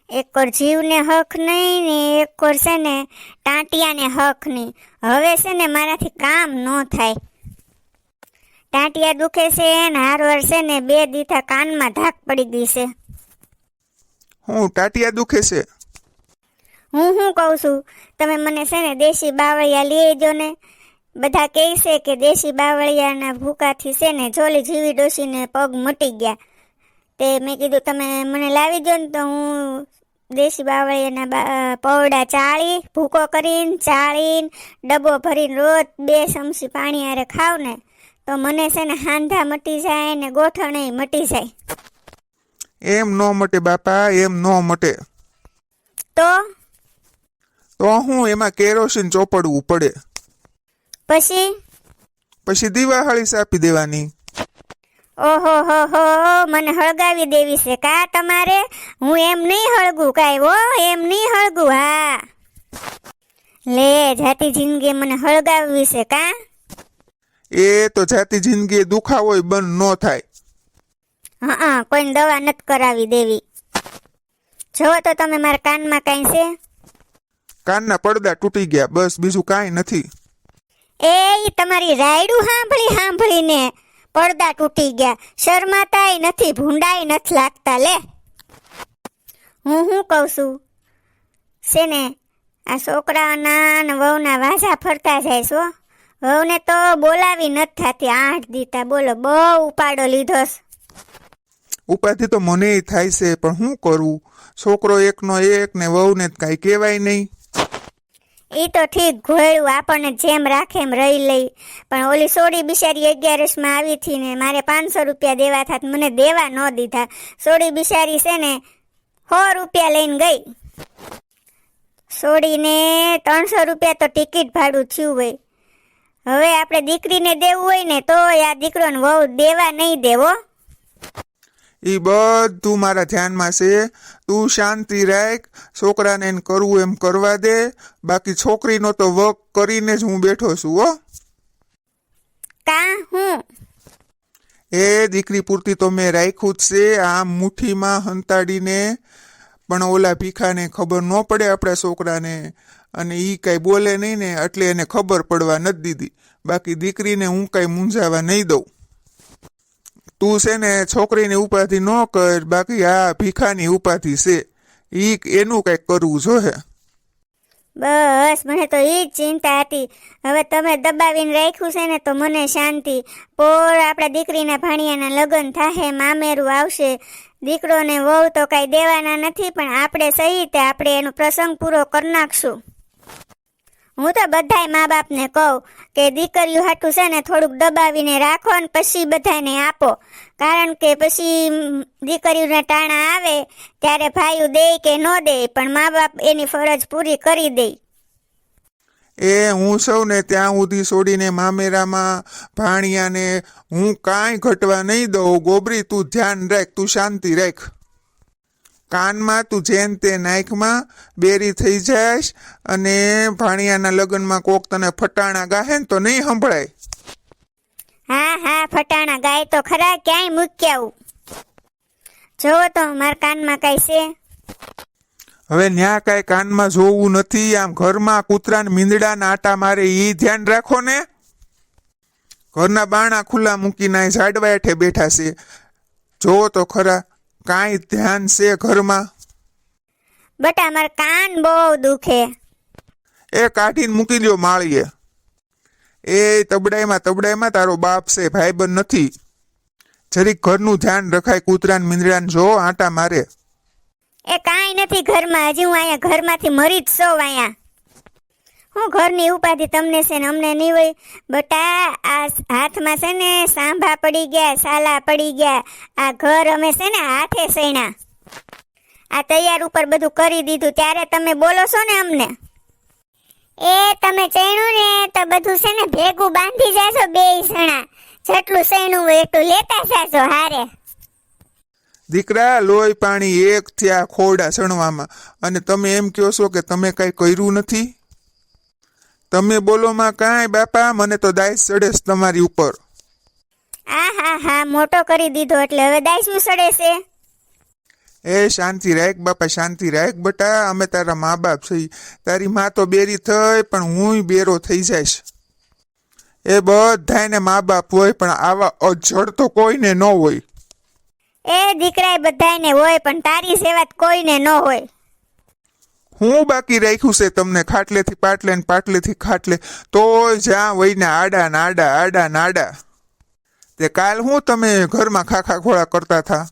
એક કોર જીવને હક નહીં ને એક કોર છે ને ટાંટિયાને હક નહીં. હવે છે ને મારાથી કામ ન થાય. ટાંટિયા દુખે છે ને હારવાર છે ને 2 દીથા કાનમાં ધાક પડી ગઈ છે. હું ટાટિયા દુખે છે? હું કહું છું, તમે મને છે ને દેશી બાવળિયા લઈ આવજો ને. બધા કહે છે કે દેશી બાવળિયાના ભૂકાથી છે ને જોલી જીવી ડોશીને પગ મટી ગયા. તે મેં કીધું તમે મને લાવી દો ને તો હું દેશી બાવળિયાના પૌડા ચાળી ભૂકો કરીને ચાળીને ડબ્બો ભરીને રોજ 2 ચમચી પાણી હારે ખાવ ને તો મને છે ને હાંધા મટી જાય ને ગોઠણે મટી જાય. એમ ન મટે બાપા, એમ ન મટે. તો હું એમાં કેરોસીન ચોપડવું પડે. પછી દિવાળી સાપી દેવાની. ઓહો હો, મને હળગાવી દેવી છે કા તમારે? હું એમ નહીં હળગું કાંઈ હો, એમ નહીં હળગું. હા લે, જાતી જિંદગી મને હળગાવવી છે કા? એ તો જાતી જિંદગી દુખાવો બંધ ન થાય. હા, કોઈને દવા નથી કરાવી દેવી. જો તો તમે મારા કાનમાં કાંઈ છે? કાનના પડદા તૂટી ગયા, બસ બીજું કાંઈ નથી. એ તમારી રાયડું સાંભળીને પડદા તૂટી ગયા. શરમાતાય નથી, ભૂંડાય નથી લાગતા. લે, હું કહું છું છે ને આ છોકરાઓના ને વહુના વાસા ફરતા જાય છો. વહુને તો બોલાવી નથી થતી 8 દીતા. બોલો, બહુ ઉપાડો લીધો. ઉપાધિ તો મને થાય છે, પણ શું કરું? છોકરો એકનો એક ને વહુને કાંઈ કહેવાય નહીં. એ તો ઠીક, ઘોયડું આપણને જેમ રાખે એમ રહી લઈ. પણ ઓલી સોડી બિચારી 11માં આવી હતી ને મારે 500 રૂપિયા દેવા થાત, મને દેવા ન દીધા. સોડી બિચારી છે ને 100 રૂપિયા લઈને ગઈ. સોડીને 300 રૂપિયા તો ટિકિટ ભાડું થયું હોય. હવે આપણે દીકરીને દેવું હોય ને તો આ દીકરોને વહુ દેવા નહીં દેવો. એ બધું મારા ધ્યાનમાં છે. તું શાંતિ રાખ, છોકરાને એને કરવું એમ કરવા દે. બાકી છોકરીનો તો વક કરીને જ હું બેઠો છું હો. કા હું એ દીકરી પૂરતી તો મેં રાખ્યું જ છે, આમ મુઠ્ઠીમાં હંતાડીને. પણ ઓલા ભીખાને ખબર ન પડે આપણા છોકરાને, અને એ કાંઈ બોલે નહીં ને એટલે એને ખબર પડવા નથી દીધી. બાકી દીકરીને હું કાંઈ મૂંઝાવા નહીં દઉં. તું છે ને છોકરીની ઉપાધિ ન કર, બાકી આ ભીખાની ઉપાધિ છે, એનું કંઈક કરવું જોઈએ. બસ મને તો એ જ ચિંતા હતી. હવે તમે દબાવીને રાખ્યું છે ને તો મને શાંતિ. પોર આપણા દીકરીના ભાણિયાના લગ્ન થાહે, મામેરું આવશે. દીકરો ને વહુ તો કાંઈ દેવાના નથી, પણ આપણે સહિત આપણે એનો પ્રસંગ પૂરો કરી નાખશું. હું તો બધાય મા બાપને કહું કે દીકરીઓ હાટું છે ને થોડુંક દબાવીને રાખો ને પછી બધાને આપો. કારણ કે પછી દીકરીઓના ટાણા આવે ત્યારે ભાઈઓ દે કે ન દે, પણ મા બાપ એની ફરજ પૂરી કરી દે. હું સૌ ને ત્યાં સુધી છોડીને મામેરામાં ભાણિયાને હું કાંઈ ઘટવા નહીં દઉં. ગોબરી તું ધ્યાન રાખ, તું શાંતિ રાખ. કાનમાં તું જેન તે નાયકમાં બેરી થઈ જાયશ, અને ભાણિયાના લગ્નમાં કોક તને ફટાણા ગાહે ને તો નહીં સંભળાય. હા, ફટાણા ગાય તો ખરા, ક્યાંય મૂકી આવું. જોવો તો મારા કાનમાં કાંઈ છે? હવે ન્યા કાંઈ કાનમાં જોવું નથી. આમ ઘરમાં કૂતરાને મીંદડાના આટા મારે એ ધ્યાન રાખો ને. ઘરના બારણા ખુલ્લા મૂકીને ઝાડવા હેઠે બેઠા છે. જોવો તો ખરા, કાંઈ ધ્યાન છે ઘરમાં? બટા મારા કાન બહુ દુખે. એ કાઢીને મૂકી દો માળીએ. એ તબડાઈમાં તારો બાપ છે, ભાઈબંધ નથી. જરીક ઘરનું ધ્યાન રખાય. કૂતરાને મીંદડાને જો આટા મારે. એ કાંઈ નથી ઘરમાં. હજી હું અહીંયા ઘરમાંથી મરી જ સૌ. અહીંયા હું ઘરની ઉપાધિ તમને છે ને અમને નહીં હોય. બટા આ હાથમાં છે ને સાંભા પડી ગયા, સાલા પડી ગયા. આ ઘર અમે છે ને હાથે સૈણા. આ તૈયાર ઉપર બધું કરી દીધું ત્યારે તમે બોલો છો ને અમને. એ તમે ચૈણું ને તો બધું છે ને ભેગું બાંધી જાશો 2 સણા. જેટલું સૈણું હોય એટલું લેતા જાશો હારે. દીકરા લોહી પાણી એક થયા ખોરડા સણવામાં, અને તમે એમ કહો છો કે તમે કાંઈ કર્યું નથી. તમે બોલોમાં કાંઈ બાપા, મને તો દાઈસ ચડે છે તમારી ઉપર. હા મોટો કરી દીધો એટલે હવે દાઈસું સડે છે. એ શાંતિ રાખ બાપા, શાંતિ રાખ બટા. અમે તારા મા બાપ છીએ. તારી માં તો બેરી થઈ પણ હુંય બેરો થઈ જઈશ. એ બધાને મા બાપ હોય પણ આવા અજડ તો કોઈને ન હોય. એ દીકરાએ બધાયને હોય પણ તારી સેવાત કોઈને ન હોય. હું બાકી રાખ્યું છે તમને ખાટલેથી પાટલે ને પાટલેથી ખાટલે, તોય જ્યાં વહીને આડા નાડા આડા નાડા. તે કાલ હું તમે ઘરમાં ખાખા ખોળા કરતા થા?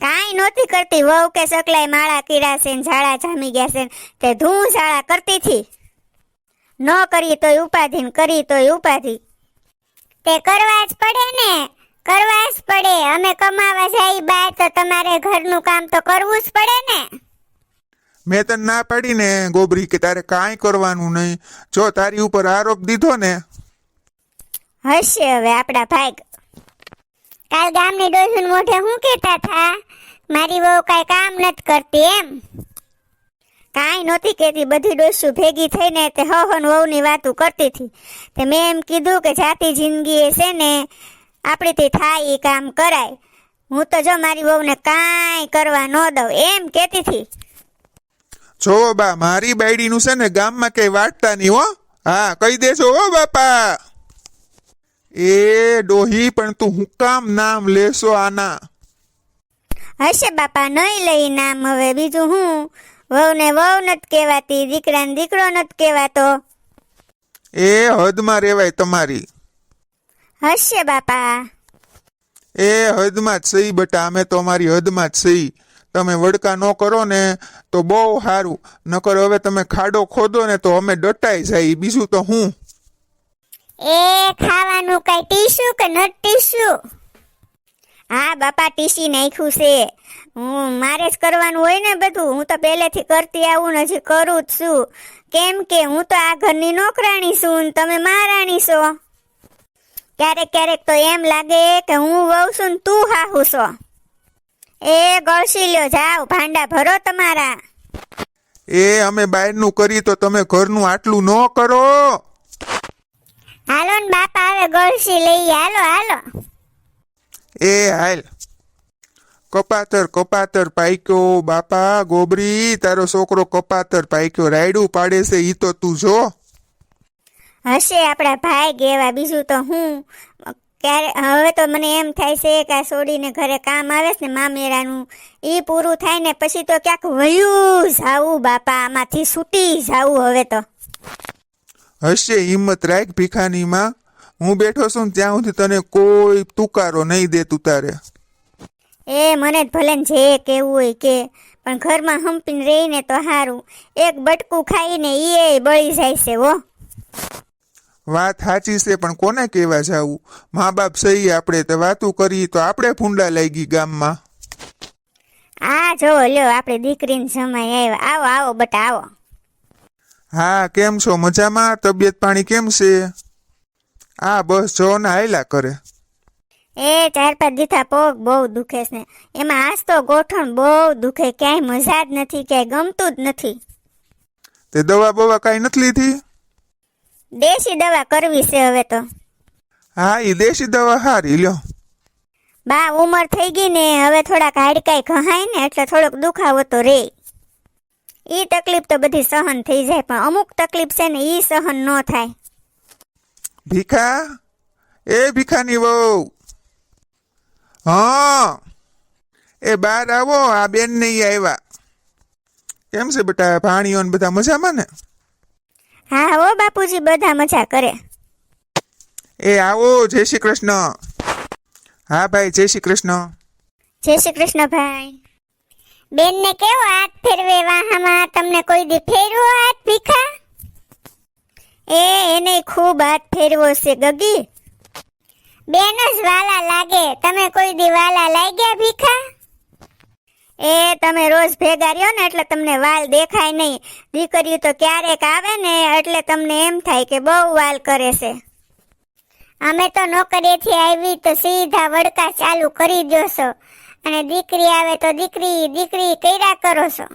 કાંઈ નહોતી કરતી. વહુ કે સકલાય માળા કીડા છે ને ઝાડા જામી ગયા છે તે ધૂં ઝાડા કરતી થી. ન કરી તોય ઉપાધિ ને કરી તોય ઉપાધિ. તે કરવા જ પડે ને, કરવા જ પડે. અમે કમાવા જાય બહાર તો તમારે ઘરનું કામ તો કરવું જ પડે ને. મેં તને ના પાડી ને ગોબરી કે તારે કાંઈ કરવાનું નહીં. જો તારી ઉપર આરોપ દીધો ને. હશે હવે આપડા ભાગ. કાલ ગામની ડોસીને મોઢે હું કહેતા થા મારી વહુ કાંઈ કામ નથી કરતી એમ. કાંઈ નહોતી કહેતી. બધી ડોસીઓ ભેગી થઈને તે હહન વહુની વાતું કરતી હતી. તે મેં એમ કીધું કે જાતી જિંદગી છે ને આપણીથી થાય એ કામ કરાય. હું તો જો મારી વહુને કાંઈ કરવા ન દઉં એમ કહેતી હતી. જો બા, મારી બાયડીનું છે ને ગામમાં કઈ વાટતા નહીં હો. હા કહી દેજો હો બાપા. એ ડોહી પણ તું હું કામ નામ લેશો આના? હશે બાપા, નહીં લઈ નામ. હવે બીજું હું, વહુને વહુ નથી કહેવાતી, દીકરાને દીકરો નથી કહેવાતો. એ હદમાં રહેવાય તમારી. હશે બાપા. એ હદમાં જ સહી બટા, અમે તો અમારી હદમાં જ સહી. તમે વડકા ન કરો ને તો બહુ સારું, નકર હવે તમે ખાડો ખોદો ને તો અમે ડટાઈ જાય. બીજું તો હું. એ ખાવાનું કઈ ટીશું કે ન ટીશું? હા બાપા, ટીસી નાખ્યું છે. મારે જ કરવાનું હોય ને બધું. હું તો પહેલેથી કરતી આવું ને હજી કરું જ છું. કેમ કે હું તો આ ઘરની નોકરાણી છું ને તમે મહારાણી છો. ક્યારેક ક્યારેક તો એમ લાગે કે હું વહુ છું ને તું હાહુ છો. એ ગળસી લ્યો, જાઓ ભાંડા ભરો તમારા. એ અમે બહારનું કરી તો તમે ઘરનું આટલું ન કરો. હાલો ને બાપા, હવે ગળસી લઈએ. હાલો હાલો. એ હાલ. કપાતર કપાતર પાક્યો બાપા. ગોબરી, તારો છોકરો કપાતર પાક્યો. રાયડું પાડે છે ઈ તો તું જો. હશે આપણા ભાઈ ગેવા. બીજું તો હું. ક્યારે હવે તો મને એમ થાય છે કે આ છોડીને ઘરે કામ આવે છે ને મામેરાનું, એ પૂરું થાય ને પછી તો ક્યાંક વયું જાવું બાપા. આમાંથી છૂટી જાવું હવે તો. હશે, હિંમત રાખ ભીખાની માં. હું બેઠો છું ને ત્યાં સુધી તને કોઈ તુકારો નહીં દેતું તારે. એ મને જ ભલે ને જે કેવું હોય કે, પણ ઘરમાં હંપીને રહીને તો સારું. એક બટકું ખાઈને એ બળી જાય છે હો. વાત સાચી છે પણ કોને કહેવા જાવું? મા બાપ સહી આપણે તો વાતું કરી તો આપણે ભૂંડા લાગી ગામમાં. આ જો લ્યો આપણે દીકરીને જમાઈ આવ્યા. આવો આવો બટા આવો. હા કેમ છો? મજામાં? તબિયત પાણી કેમ છે? હા બસ જો ને હાયલા કરે. એ 4-5 દીથા પગ બહુ દુખે છે. એમાં આજ તો ગોઠણ બહુ દુખે. ક્યાંય મજા જ નથી, ક્યાંય ગમતું જ નથી. તે દવા બવા કાંઈ નથી લીધી? દેશી દવા કરવી છે હવે તો. હા એ દેશી દવા હારી લ્યો. બા ઉંમર થઈ ગઈ ને હવે થોડાક હાડકાઈ ઘહાય ને એટલે થોડોક દુખાવો તો રે. ઈ તકલીફ તો બધી સહન થઈ જાય પણ અમુક તકલીફ છે ને ઈ સહન ન થાય. ભીખા, એ ભીખાની વહુ. હા એ બહાર આવો. આ બેન ને ઈ આવ્યા. કેમ છે બેટા? ભાણીઓ ને બધા મજામાં ને? હા હો બાપુજી, બધા મજા કરે. એ આવો. જય શ્રી કૃષ્ણ. હા ભાઈ, જય શ્રી કૃષ્ણ. જય શ્રી કૃષ્ણ ભાઈ. બેન ને કેવો હાથ ફેરવે વાહામાં? તમને કોઈ દી ફેરવો હાથ ભીખા? એને ખૂબ હાથ ફેરવો છે ગગી. બેન જ વાલા લાગે. તમે કોઈ દી વાલા લાગ્યા ભીખા? તમે રોજ ભેગા રહ્યો ને એટલે તમને વાલ દેખાય નહીં. દીકરીઓ તો ક્યારેક આવે ને એટલે તમને એમ થાય કે બહુ વાલ કરે છે. અમે તો નોકરીએથી આવી તો સીધા વડકા ચાલુ કરી દો છો અને દીકરી આવે તો દીકરી દીકરી કર્યા કરો છો.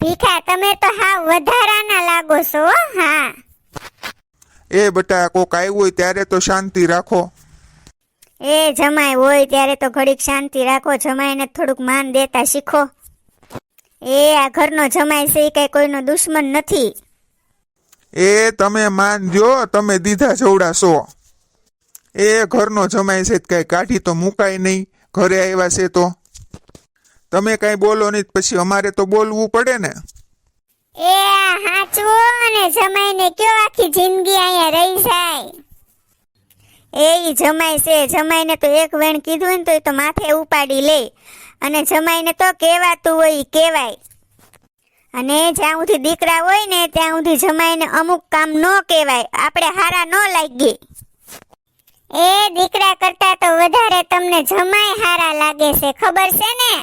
ભીખા તમે તો હાવ વધારાના લાગો છો. હા એ બટા, કોક આવ્યું હોય ત્યારે તો શાંતિ રાખો. એ જમાઈ હોય ત્યારે તો ઘડીક શાંતિ રાખો, જમાઈને થોડુંક માન દેતા શીખો. એ આ ઘરનો જમાઈ છે એ કઈ કોઈનો દુશ્મન નથી. એ તમે માન દ્યો, તમે દીધા જવડા છો. એ ઘરનો જમાઈ છે કઈ કાઢી તો મુકાય નહીં, ઘરે આવ્યા છે તો. તમે કઈ બોલો નહીં પછી અમારે તો બોલવું પડે ને. એ આ હાચવું અને જમાઈને કયો આખી જિંદગી અહીંયા રહી જાય. એ જમાઈ છે, જમાઈને તો એક વેણ કીધું ને તો એ તો માથે ઉપાડી લે. અને જમાઈને તો કહેવાતું હોય ઈ કહેવાય. અને જ્યાં સુધી દીકરા હોય ને ત્યાં સુધી જમાઈને અમુક કામ ન કહેવાય, આપણે હારા ન લાગી. એ દીકરા કરતા તો વધારે તમને જમાઈ હારા લાગે છે, ખબર છે ને?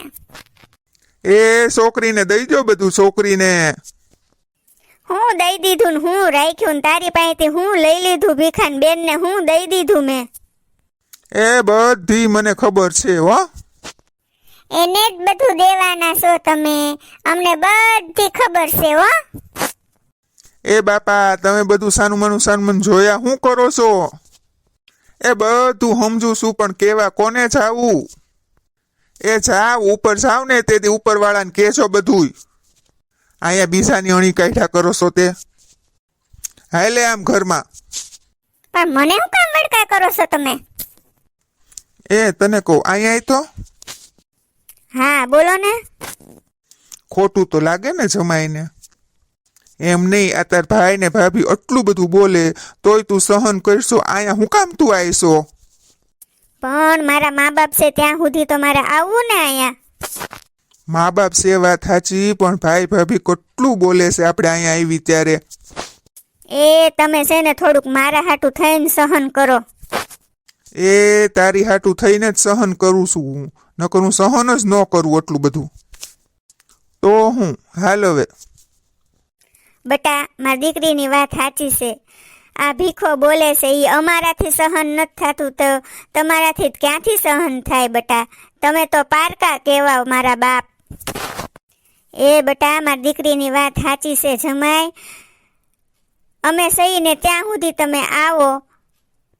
એ છોકરીને દઈ દો બધું, છોકરીને. હું દઈ દીધું ને હું રાખ્યું ને તારી પાસેથી હું લઈ લીધું, ભીખાન બેન ને હું દઈ દીધું મેં. એ બધી મને ખબર છે હો. એને જ બધું દેવાના છો તમે, અમને બધી ખબર છે હો. એ બાપા તમે બધું સાનું મન જોયા શું કરો છો? એ બધું સમજુ છું પણ કેવા કોને જાવું? એ જાવ ઉપર જાવ ને તેથી ઉપર વાળાને કહેશો બધું. અહીંયા બીજાની અણી કાઢ્યા કરો છો તે. હાલે આમ ઘરમાં. પણ મને શું કામ વડકા કરો છો તમે? એ તને કહું અહીંયા તો. હા બોલો ને. ખોટું તો લાગે ને જમાઈને. એમ નહીં, આ તાર ભાઈ ને ભાભી આટલું બધું બોલે તોય તું સહન કરશો, અહીંયા હું કામ તું આવીશો? પણ મારા મા બાપ છે ત્યાં સુધી તો મારે આવવું ને અહીંયા. મા બાપ છે વાત સાચી, પણ ભાઈ ભાભી કેટલું બોલે છે આપણે અહીંયા આવી ત્યારે. એ તમે છે ને થોડુંક મારા હાટું થઈને સહન કરો. એ તારી હાટું થઈને જ સહન કરું છું, નકર હું સહન જ ન કરું એટલું બધું. તો હું હાલ હવે. બટા મારી દીકરીની વાત સાચી છે, આ ભીખો બોલે છે એ અમારાથી સહન નથી થતું તો તમારાથી ક્યાંથી સહન થાય બટા? તમે તો પારકા કહેવાઓ મારા બાપ. એ બટા મારી દીકરીની વાત સાચી છે જમાઈ, અમે સહીને ત્યાં સુધી તમે આવો,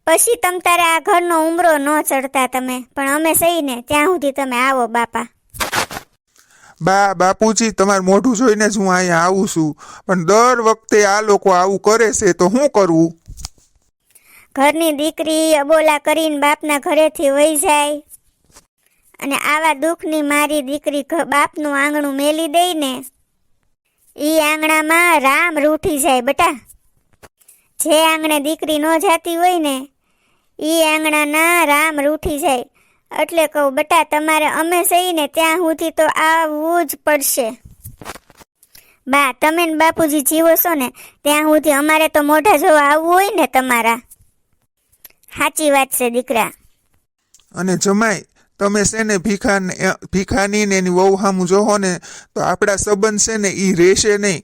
પછી તમ તારે આ ઘરનો ઉમરો ન ચડતા તમે, પણ અમે સહીને ત્યાં સુધી તમે આવો બાપા. બાપુજી તમારું મોઢું જોઈને જ હું અહીંયા આવું છું, પણ દર વખતે આ લોકો આવું કરે છે તો શું કરવું? ઘરની દીકરી અબોલા કરીને બાપના ઘરેથી વહી જાય અને આવા દુઃખની મારી દીકરી બાપનું આંગણું મેલી દઈ ને, ઈ આંગણામાં રામ રૂઠી જાય બટા. જે આંગણે દીકરી ન જાતી હોય ને ઈ આંગણાના રામ રૂઠી જાય. એટલે કહું બટા તમારે અમે સહીને ત્યાં સુધી તો આવવું જ પડશે. બા તમે ને બાપુજી જીવો છો ને ત્યાં સુધી અમારે તો મોઢા જોવા આવવું હોય ને તમારા. સાચી વાત છે દીકરા. અને જમાઈ તમે છે ને ભીખાની ને એની વહુ સામું જોહો ને તો આપણા સંબંધ છે ને એ રહેશે નહીં.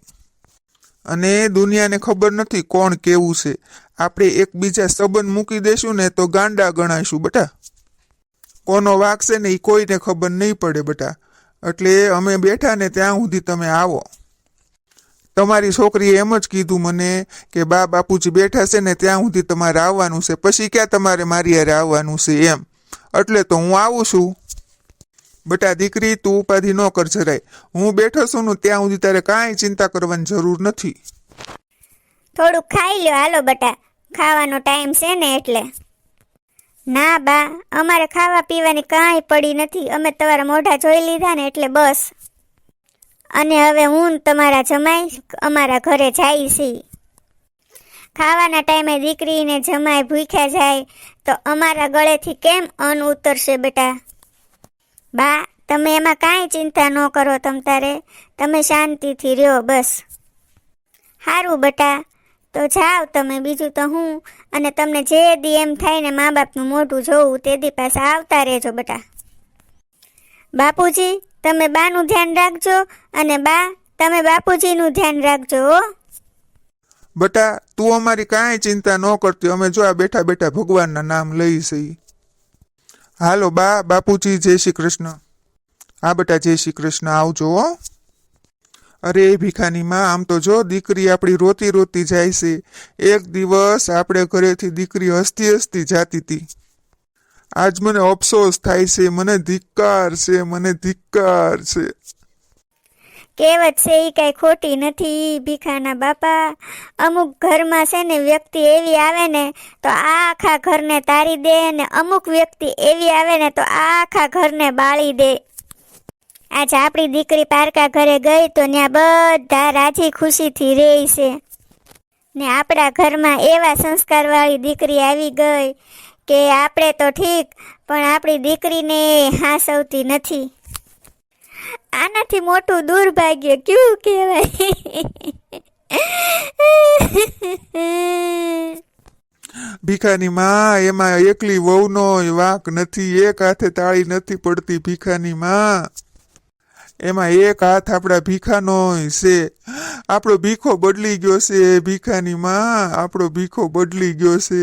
અને દુનિયાને ખબર નથી કોણ કેવું છે, આપણે એકબીજા સંબંધ મૂકી દેશું ને તો ગાંડા ગણાઈશું બટા. કોનો વાક છે ને એ કોઈને ખબર નહીં પડે બટા. એટલે અમે બેઠા ને ત્યાં સુધી તમે આવો. તમારી છોકરીએ એમ જ કીધું મને કે બાપુજી બેઠા છે ને ત્યાં સુધી તમારે આવવાનું છે, પછી ક્યાં તમારે મારી હારે આવવાનું છે એમ. એટલે તો હું આવું છું બટા. દીકરી તું ઉપાધિ ન કર જરાય, હું બેઠો છું ને ત્યાં સુધી તારે કાંઈ ચિંતા કરવાની જરૂર નથી. થોડુંક ખાઈ લ્યો હાલો બટા, ખાવાનો ટાઈમ છે ને એટલે. ના બા અમારે ખાવા પીવાની કાંઈ પડી નથી, અમે તમારા મોઢા જોઈ લીધા ને એટલે બસ. અને હવે હું તમારા જમાઈ અમારા ઘરે જાય છીએ. ખાવાના ટાઈમે દીકરીને જમાઈ ભૂખ્યા જાય તો અમારા ગળેથી કેમ અન્ન ઉતરશે બેટા? બા તમે એમાં કાંઈ ચિંતા ન કરો, તમ તારે તમે શાંતિથી રહ્યો બસ. સારું બેટા તો જાઓ તમે, બીજું તો હું. અને તમને જે દી એમ થાય ને મા બાપનું મોઢું જોવું તે દી પાછા આવતા રહેજો બેટા. બાપુજી તમે બાનું ધ્યાન રાખજો અને બા તમે બાપુજીનું ધ્યાન રાખજો હો. બટા તું અમારી કાંઈ ચિંતા ન કરતી, અમે જો આ બેઠા બેઠા ભગવાનના નામ લઈ છીએ. હાલો બાપુજી જય શ્રી કૃષ્ણ. હા બેટા જય શ્રી કૃષ્ણ, આવજો હો. અરે ભીખાની માં આમ તો જો દીકરી આપણી રોતી રોતી જાય છે. એક દિવસ આપણે ઘરેથી દીકરી હસતી હસતી જાતી હતી, આજ મને અફસોસ થાય છે, મને ધિક્કાર છે, મને ધિક્કાર છે. કહેવત છે એ કાંઈ ખોટી નથી ભીખાના બાપા. અમુક ઘરમાં છે ને વ્યક્તિ એવી આવે ને તો આખા ઘરને તારી દે, ને અમુક વ્યક્તિ એવી આવે ને તો આખા ઘરને બાળી દે. આજે આપણી દીકરી પારકા ઘરે ગઈ તો ત્યાં બધા રાજી ખુશીથી રહે છે, ને આપણા ઘરમાં એવા સંસ્કારવાળી દીકરી આવી ગઈ કે આપણે તો ઠીક પણ આપણી દીકરીને હાંસવતી નથી. આનાથી મોટું દુર્ભાગ્ય ક્યું કહેવાય. ભીખાની માં, એમાં એકલી વહુનો વાંક નથી, એક હાથે તાળી નથી પડતી ભીખાની માં. એમાં એક હાથ આપણા ભીખાનો છે. આપણો ભીખો બદલી ગયો છે ભીખાની માં, આપણો ભીખો બદલી ગયો છે.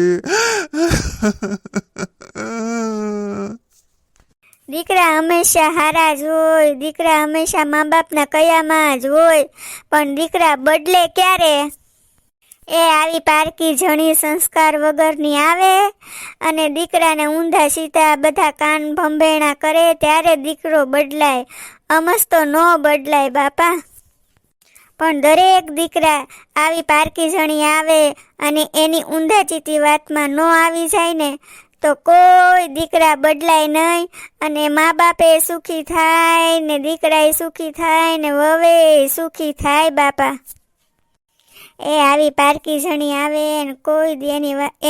દીકરા હંમેશા હારા જ હોય, દીકરા હંમેશા મા બાપના કયામાં જ હોય, પણ દીકરા બદલે ક્યારે? એ આવી પારકી જણી સંસ્કાર વગરની આવે અને દીકરાને ઊંધા સીધા બધા કાન ભંભેણા કરે ત્યારે દીકરો બદલાય, અમસ તો ન બદલાય બાપા. પણ દરેક દીકરા આવી પારકી જણી આવે અને એની ઊંધા ચીતી વાતમાં ન આવી જાય ને તો કોઈ દીકરા બદલાય નહીં, અને મા બાપે સુખી થાય ને દીકરાએ સુખી થાય ને વવે સુખી થાય બાપા. એ આવી પારકી જણી આવે ને કોઈ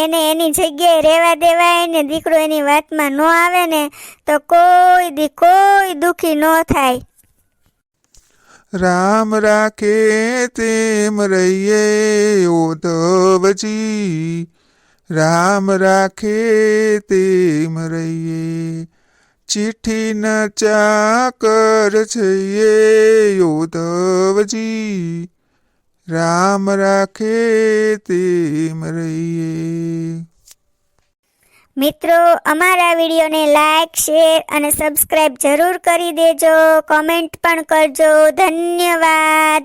એને એની જગ્યાએ રહેવા દેવાય ને દીકરો એની વાતમાં ન આવે ને તો કોઈ દુખી ન થાય. રામ રાખે તેમ રહીએ ઓધવજી, રામ રાખે તેમ રહીએ, ચિઠ્ઠી ન ચાકર છઈએ ઓધવજી, રામ રાખે તેમ રહીએ. મિત્રો, અમારા વિડીયોને લાઈક, શેર અને સબસ્ક્રાઈબ જરૂર કરી દેજો, કોમેન્ટ પણ કરજો. ધન્યવાદ.